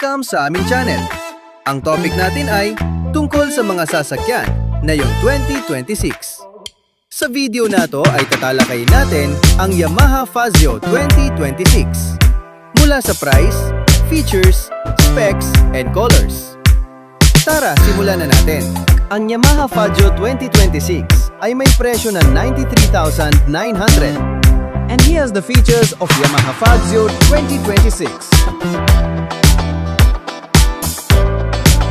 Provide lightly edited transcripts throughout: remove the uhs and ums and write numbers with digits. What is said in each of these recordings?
Welcome sa aming channel. Ang topic natin ay tungkol sa mga sasakyan ngayong 2026. Sa video na to ay tatalakayin natin ang Yamaha Fazio 2026. Mula sa price, features, specs, and colors. Tara, simulan na natin. Ang Yamaha Fazio 2026 ay may presyo na 93,900. And here's the features of Yamaha Fazio 2026.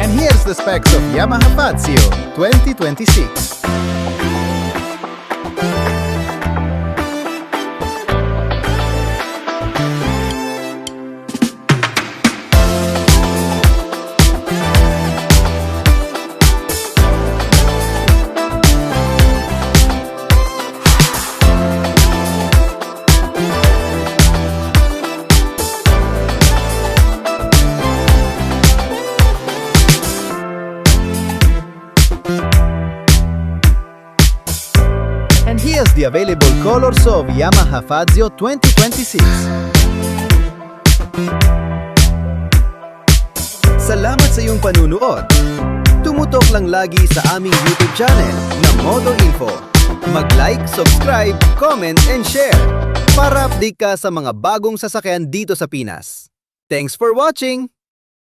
And here's the specs of Yamaha Fazio 2026. And here's the available colors of Yamaha Fazio 2026. Salamat sa iyong panunood. Tumutok lang lagi sa aming YouTube channel na Moto Info. Mag-like, subscribe, comment, and share para update ka sa mga bagong sasakyan dito sa Pinas. Thanks for watching!